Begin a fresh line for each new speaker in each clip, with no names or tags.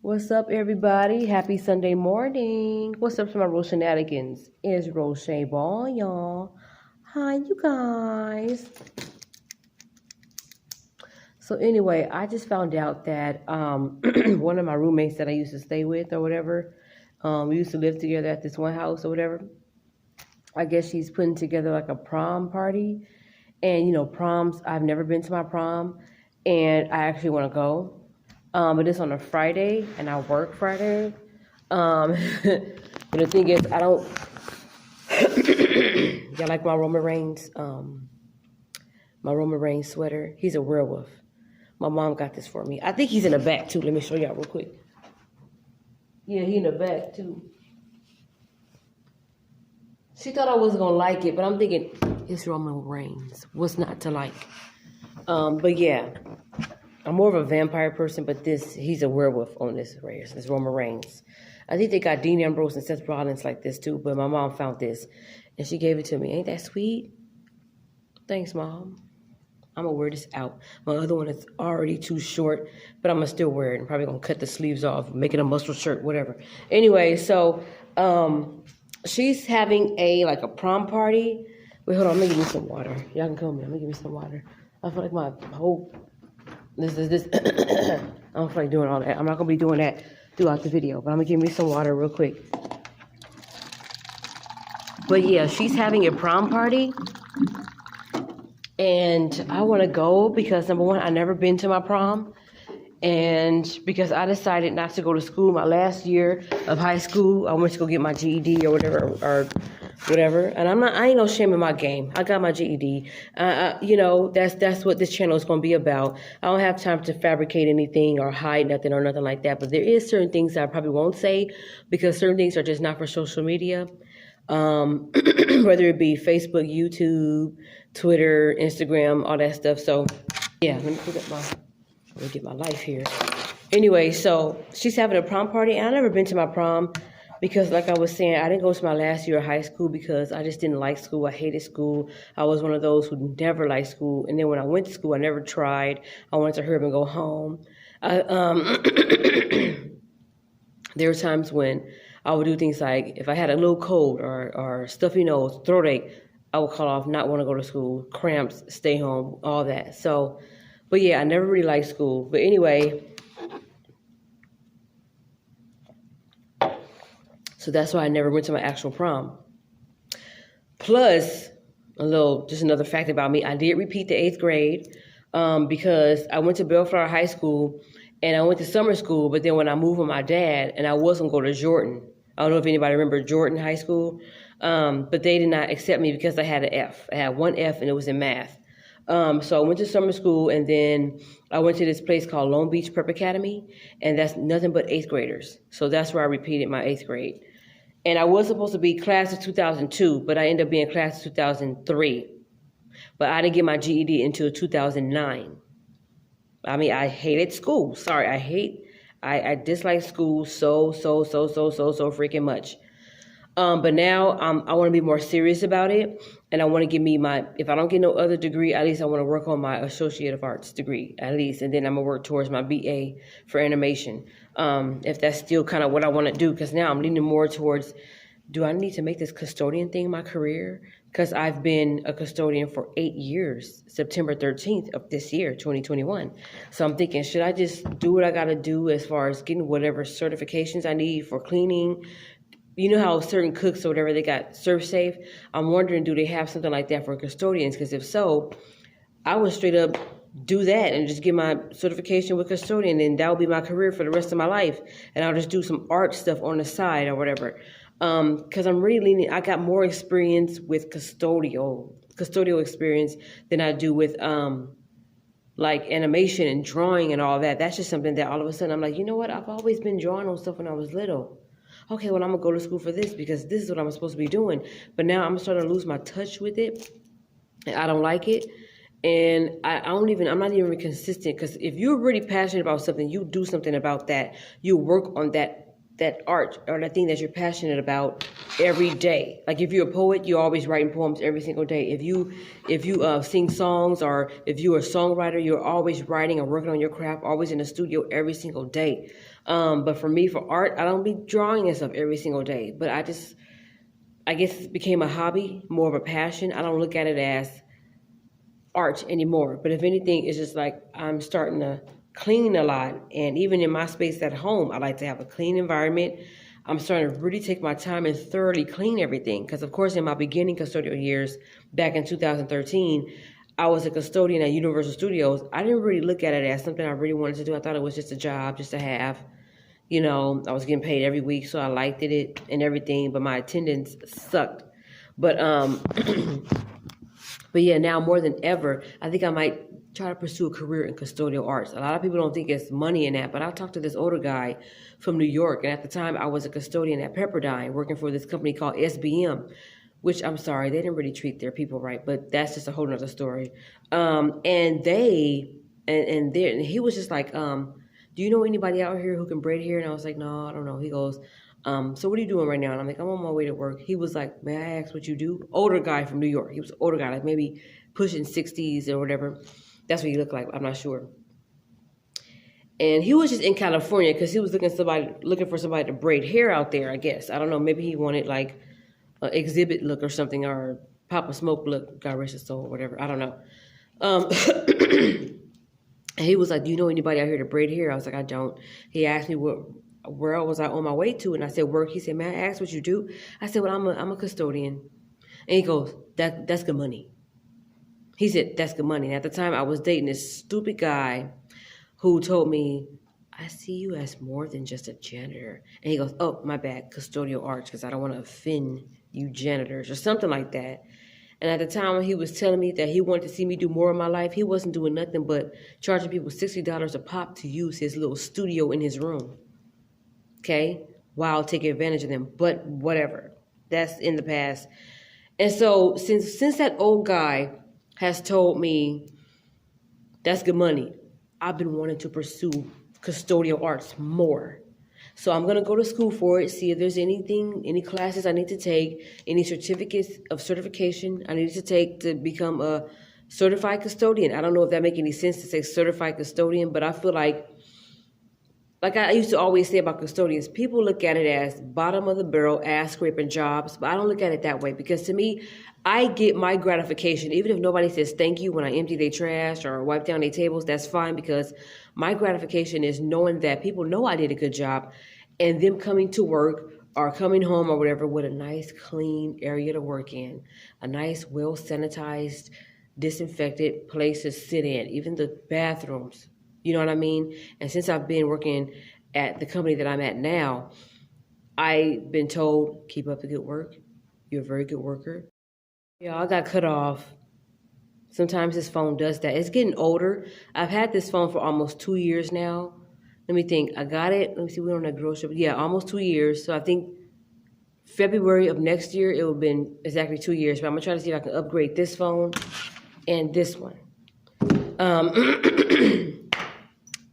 What's up, everybody? Happy Sunday morning. What's up to my Rose Shenanigans? It's Rose Ball, y'all. Hi, you guys. So anyway, I just found out that one of my roommates that I used to stay with or whatever, we used to live together at this one house or whatever. I guess she's putting together like a prom party. And, proms, I've never been to my prom, and I actually want to go. But it's on a Friday, and I work Friday. But the thing is, I don't. Y'all like my Roman Reigns? My Roman Reigns sweater. He's a werewolf. My mom got this for me. I think he's in the back too. Let me show y'all real quick. Yeah, he in the back too. She thought I wasn't gonna like it, but I'm thinking it's Roman Reigns. What's not to like? But yeah. I'm more of a vampire person, but he's a werewolf on this race. This Roman Reigns. I think they got Dean Ambrose and Seth Rollins like this too, but my mom found this and she gave it to me. Ain't that sweet? Thanks, Mom. I'm gonna wear this out. My other one is already too short, but I'm gonna still wear it. I'm probably gonna cut the sleeves off, make it a muscle shirt, whatever. Anyway, so she's having a prom party. Wait, hold on, I'm gonna give me some water. Y'all can come here. I'm gonna give me some water. I feel like my whole This. I don't feel like doing all that. I'm not going to be doing that throughout the video, but I'm going to give me some water real quick. But yeah, she's having a prom party. And I want to go because, number one, I've never been to my prom. And because I decided not to go to school my last year of high school, I went to go get my GED or whatever. And I ain't no shame in my game. I got my GED. That's what this channel is going to be about. I don't have time to fabricate anything or hide nothing or nothing like that. But there is certain things that I probably won't say because certain things are just not for social media. Whether it be Facebook, YouTube, Twitter, Instagram, all that stuff. So yeah, let me get my life here. Anyway, so she's having a prom party, and I've never been to my prom because, like I was saying, I didn't go to my last year of high school because I just didn't like school. I hated school. I was one of those who never liked school. And then when I went to school, I never tried. I wanted to hurry up and go home. There were times when I would do things like if I had a little cold or stuffy nose, throat ache, I would call off, not want to go to school, cramps, stay home, all that. So, but yeah, I never really liked school. But anyway, so that's why I never went to my actual prom. Plus, just another fact about me, I did repeat the 8th grade because I went to Bellflower High School and I went to summer school, but then when I moved with my dad and I was going to go to Jordan, I don't know if anybody remember Jordan High School, but they did not accept me because I had an F. I had one F and it was in math. So I went to summer school and then I went to this place called Long Beach Prep Academy, and that's nothing but 8th graders. So that's where I repeated my 8th grade. And I was supposed to be class of 2002, but I ended up being class of 2003. But I didn't get my GED until 2009. I mean, I hated school. Sorry, I dislike school so freaking much. But now I want to be more serious about it. And I want to give me if I don't get no other degree, at least I want to work on my Associate of Arts degree, at least. And then I'm going to work towards my BA for animation. If that's still kind of what I want to do. Because now I'm leaning more towards, do I need to make this custodian thing my career? Because I've been a custodian for 8 years, September 13th of this year, 2021. So I'm thinking, should I just do what I got to do as far as getting whatever certifications I need for cleaning? You know how certain cooks or whatever, they got Serve Safe? I'm wondering, do they have something like that for custodians? Because if so, I would straight up do that and just get my certification with custodian, and that will be my career for the rest of my life. And I'll just do some art stuff on the side or whatever. Because I'm really leaning, I got more experience with custodial experience than I do with like animation and drawing and all that. That's just something that all of a sudden I'm like, you know what? I've always been drawing on stuff when I was little. Okay, well, I'm going to go to school for this because this is what I'm supposed to be doing. But now I'm starting to lose my touch with it. And I don't like it. And I'm not even consistent, because if you're really passionate about something, you do something about that. You work on that art or that thing that you're passionate about every day. Like if you're a poet, you're always writing poems every single day. If you sing songs, or if you're a songwriter, you're always writing and working on your craft, always in the studio every single day. But for me, for art, I don't be drawing and stuff every single day. But I guess it became a hobby, more of a passion. I don't look at it as art anymore. But if anything, it's just like I'm starting to clean a lot. And even in my space at home, I like to have a clean environment. I'm starting to really take my time and thoroughly clean everything. Because, of course, in my beginning custodial years, back in 2013, I was a custodian at Universal Studios. I didn't really look at it as something I really wanted to do. I thought it was just a job, just to have. You know, I was getting paid every week, so I liked it and everything, but my attendance sucked. But but yeah, now more than ever, I think I might try to pursue a career in custodial arts. A lot of people don't think it's money in that, but I talked to this older guy from New York, and at the time I was a custodian at Pepperdine, working for this company called SBM, which I'm sorry, they didn't really treat their people right, but that's just a whole nother story. And he was just like, do you know anybody out here who can braid hair? And I was like, no, I don't know. He goes, so what are you doing right now? And I'm like, I'm on my way to work. He was like, may I ask what you do? Older guy from New York. He was an older guy, like maybe pushing 60s or whatever. That's what he looked like. I'm not sure. And he was just in California because he was looking for somebody to braid hair out there, I guess. I don't know. Maybe he wanted like an exhibit look or something, or Papa Smoke look, God rest his soul, whatever. I don't know. And he was like, do you know anybody out here to braid hair? I was like, I don't. He asked me where was I on my way to, and I said, work. He said, may I ask what you do? I said, well, I'm a custodian. And he goes, that's good money. He said, that's good money. And at the time, I was dating this stupid guy who told me, I see you as more than just a janitor. And he goes, oh, my bad, custodial arts, because I don't want to offend you janitors or something like that. And at the time when he was telling me that he wanted to see me do more in my life, he wasn't doing nothing but charging people $60 a pop to use his little studio in his room. Okay? While taking advantage of them. But whatever. That's in the past. And so since that old guy has told me that's good money, I've been wanting to pursue custodial arts more. So I'm going to go to school for it, see if there's any classes I need to take, any certificates of certification I need to take to become a certified custodian. I don't know if that makes any sense to say certified custodian, but I feel like I used to always say about custodians, people look at it as bottom of the barrel, ass scraping jobs, but I don't look at it that way because to me, I get my gratification. Even if nobody says thank you when I empty their trash or wipe down their tables, that's fine because my gratification is knowing that people know I did a good job and them coming to work or coming home or whatever with a nice clean area to work in, a nice well sanitized, disinfected place to sit in, even the bathrooms. You know what I mean? And since I've been working at the company that I'm at now, I've been told, keep up the good work. You're a very good worker. Yeah, I got cut off. Sometimes this phone does that. It's getting older. I've had this phone for almost 2 years now. Let me think. I got it. Let me see. We're on that grocery. Yeah, almost 2 years. So I think February of next year, it will have been exactly 2 years. But I'm going to try to see if I can upgrade this phone and this one.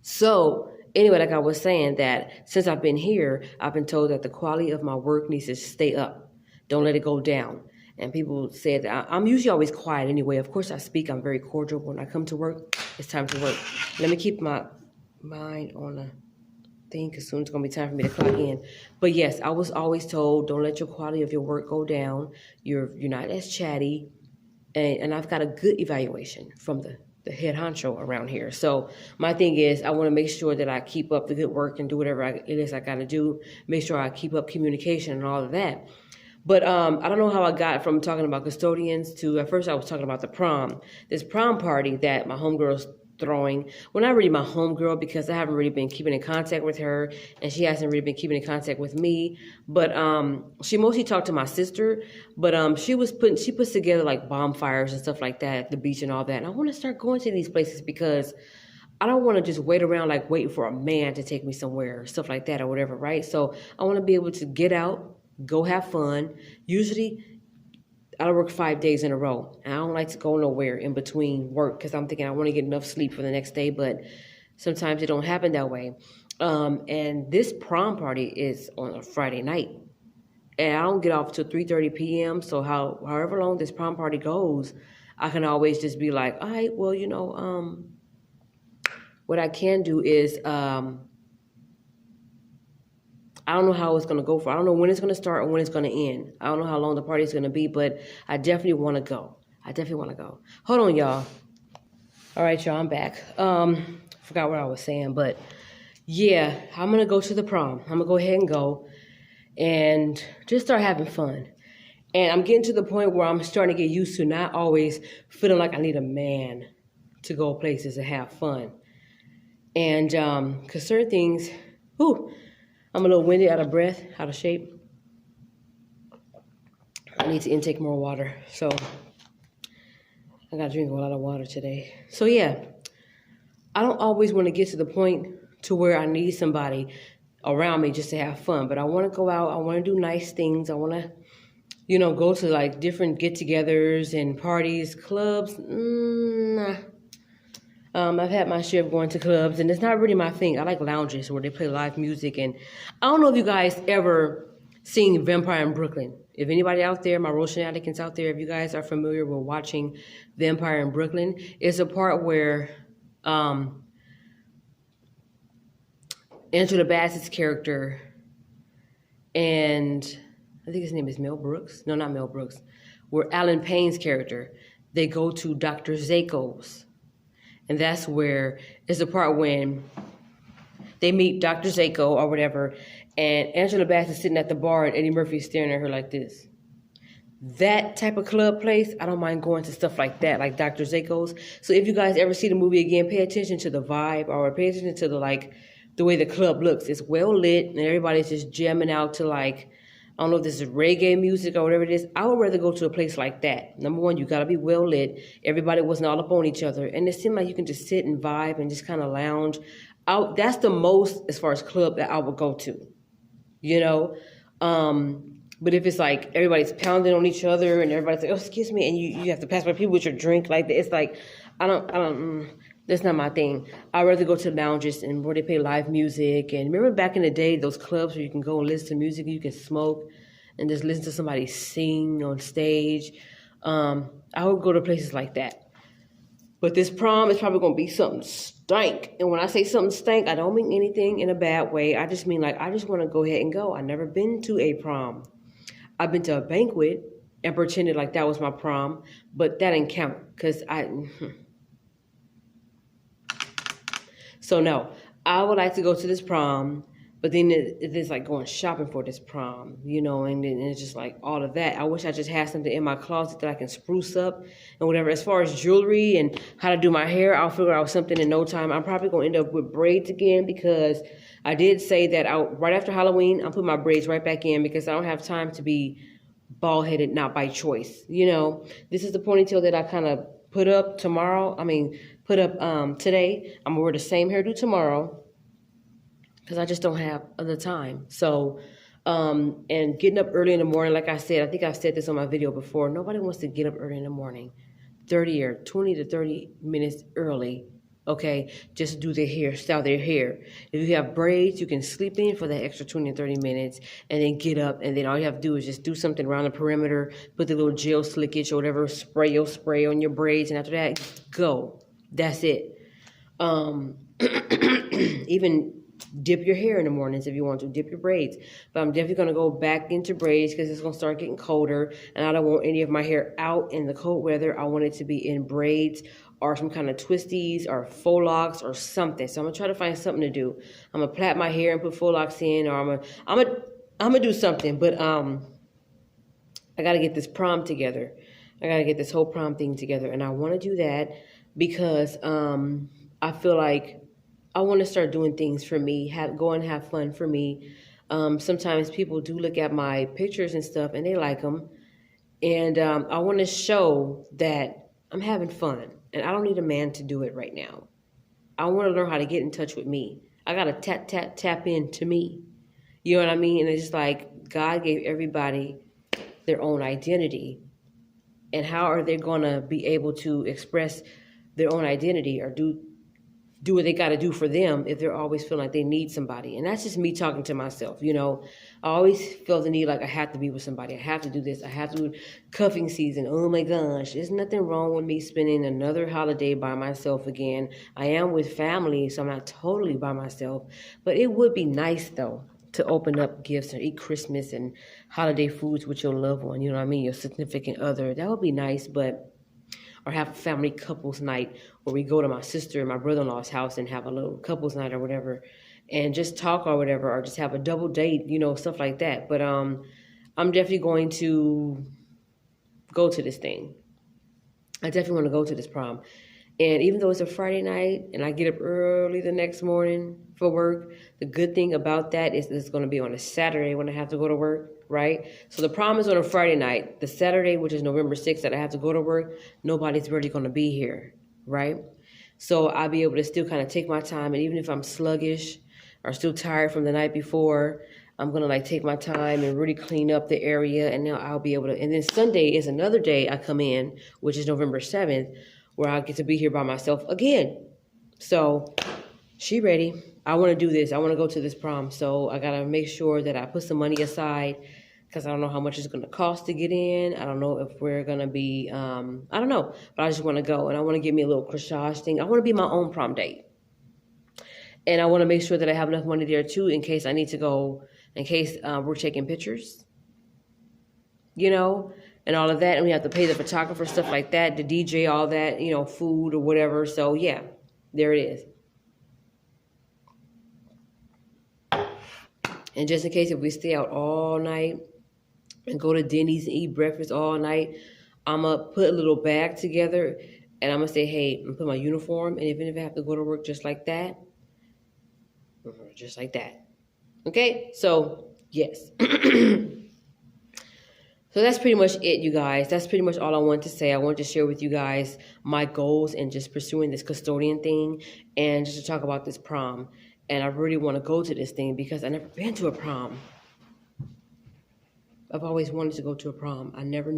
So anyway, like I was saying, that since I've been here, I've been told that the quality of my work needs to stay up. Don't let it go down. And people say that I'm usually always quiet anyway. Of course, I speak. I'm very cordial. When I come to work, it's time to work. Let me keep my mind on the thing because soon it's going to be time for me to clock in. But yes, I was always told, don't let your quality of your work go down. You're not as chatty. And I've got a good evaluation from the head honcho around here. So my thing is I want to make sure that I keep up the good work and do whatever it is I got to do. Make sure I keep up communication and all of that. But I don't know how I got from talking about custodians to, at first I was talking about the prom. This prom party that my homegirl's throwing. Well, not really my homegirl because I haven't really been keeping in contact with her and she hasn't really been keeping in contact with me. But she mostly talked to my sister. But she puts together like bonfires and stuff like that at the beach and all that. And I want to start going to these places because I don't want to just wait around like waiting for a man to take me somewhere or stuff like that or whatever, right? So I want to be able to get out, go have fun. Usually I work 5 days in a row. And I don't like to go nowhere in between work because I'm thinking I want to get enough sleep for the next day, but sometimes it don't happen that way. And this prom party is on a Friday night. And I don't get off till 3:30 p.m. So however long this prom party goes, I can always just be like, all right, well, what I can do is I don't know how it's going to go for. I don't know when it's going to start or when it's going to end. I don't know how long the party is going to be, but I definitely want to go. I definitely want to go. Hold on, y'all. All right, y'all, I'm back. Forgot what I was saying, but yeah, I'm going to go to the prom. I'm going to go ahead and go and just start having fun. And I'm getting to the point where I'm starting to get used to not always feeling like I need a man to go places and have fun. And because certain things, I'm a little windy, out of breath, out of shape. I need to intake more water. So I got to drink a lot of water today. So yeah, I don't always want to get to the point to where I need somebody around me just to have fun. But I want to go out. I want to do nice things. I want to, go to like different get-togethers and parties, clubs. Nah. I've had my share of going to clubs, and it's not really my thing. I like lounges where they play live music. And I don't know if you guys ever seen Vampire in Brooklyn. If anybody out there, my road shenanigans out there, if you guys are familiar with watching Vampire in Brooklyn, it's a part where Angela Bassett's character and I think his name is Mel Brooks. No, not Mel Brooks. Where Alan Payne's character, they go to Dr. Zako's. And that's where it's the part when they meet Dr. Zako or whatever, and Angela Bassett's sitting at the bar and Eddie Murphy's staring at her like this. That type of club place, I don't mind going to stuff like that, like Dr. Zako's. So if you guys ever see the movie again, pay attention to the vibe or pay attention to the way the club looks. It's well lit and everybody's just jamming out to like, I don't know if this is reggae music or whatever it is. I would rather go to a place like that. Number one, you got to be well lit. Everybody wasn't all up on each other. And it seemed like you can just sit and vibe and just kind of lounge out. That's the most, as far as club, that I would go to, But if it's like everybody's pounding on each other and everybody's like, oh, excuse me, and you have to pass by people with your drink like that, it's like, that's not my thing. I'd rather go to lounges and where they play live music. And remember back in the day, those clubs where you can go and listen to music, you can smoke and just listen to somebody sing on stage. I would go to places like that. But this prom is probably going to be something stank. And when I say something stank, I don't mean anything in a bad way. I just mean like, I just want to go ahead and go. I've never been to a prom. I've been to a banquet and pretended like that was my prom, but that didn't count because So no, I would like to go to this prom, but then it's like going shopping for this prom, and then it's just like all of that. I wish I just had something in my closet that I can spruce up and whatever. As far as jewelry and how to do my hair, I'll figure out something in no time. I'm probably going to end up with braids again because I did say that right after Halloween, I'll put my braids right back in because I don't have time to be bald-headed, not by choice. This is the ponytail that I kind of put up today. I'm gonna wear the same hairdo tomorrow because I just don't have the time. So, and getting up early in the morning, like I said, I think I've said this on my video before. Nobody wants to get up early in the morning, 20 to 30 minutes early. Okay, just do their hair, style their hair. If you have braids, you can sleep in for the extra 20 to 30 minutes and then get up. And then all you have to do is just do something around the perimeter, put the little gel slickage or whatever, spray on your braids. And after that, go. That's it. Even dip your hair in the mornings if you want to, dip your braids. But I'm definitely going to go back into braids because it's going to start getting colder. And I don't want any of my hair out in the cold weather. I want it to be in braids or some kind of twisties or faux locks or something. So I'm going to try to find something to do. I'm going to plait my hair and put faux locks in, or I'm going to do something. But I got to get this prom together. I got to get this whole prom thing together. And I want to do that because I feel like I want to start doing things for me, go and have fun for me. Sometimes people do look at my pictures and stuff and they like them. And I want to show that I'm having fun. And I don't need a man to do it right now. I want to learn how to get in touch with me. I got to tap into me. You know what I mean? And it's just like God gave everybody their own identity. And how are they going to be able to express their own identity or do what they got to do for them if they're always feeling like they need somebody? And that's just me talking to myself. I always feel the need like I have to be with somebody. I have to do this. I have to do cuffing season. Oh my gosh, there's nothing wrong with me spending another holiday by myself again. I am with family, so I'm not totally by myself. But it would be nice though to open up gifts and eat Christmas and holiday foods with your loved one, you know what I mean, your significant other. That would be nice, but or have a family couples night where we go to my sister and my brother-in-law's house and have a little couples night or whatever and just talk or whatever, or just have a double date, you know, stuff like that. But I'm definitely going to go to this thing. I definitely want to go to this prom. And even though it's a Friday night and I get up early the next morning for work, the good thing about that is it's going to be on a Saturday when I have to go to work, right? So the prom is on a Friday night. The Saturday, which is November 6th, that I have to go to work, nobody's really going to be here, right? So I'll be able to still kind of take my time. And even if I'm sluggish or still tired from the night before, I'm going to like take my time and really clean up the area. And now I'll be able to. And then Sunday is another day I come in, which is November 7th, where I get to be here by myself again. So she ready. I want to do this. I want to go to this prom. So I got to make sure that I put some money aside because I don't know how much it's going to cost to get in. I don't know if we're going to be, I don't know. But I just want to go. And I want to give me a little corsage thing. I want to be my own prom date. And I want to make sure that I have enough money there too in case I need to go, in case we're taking pictures, you know, and all of that. And we have to pay the photographer, stuff like that, the DJ, all that, you know, food or whatever. So, yeah, there it is. And just in case if we stay out all night and go to Denny's and eat breakfast all night, I'm going to put a little bag together and I'm going to say, hey, I'm going to put my uniform. And even if I have to go to work just like that, Okay, so, yes. So that's pretty much it, you guys. That's pretty much all I wanted to say. I wanted to share with you guys my goals and just pursuing this custodian thing and just to talk about this prom. And I really want to go to this thing because I've never been to a prom. I've always wanted to go to a prom. I never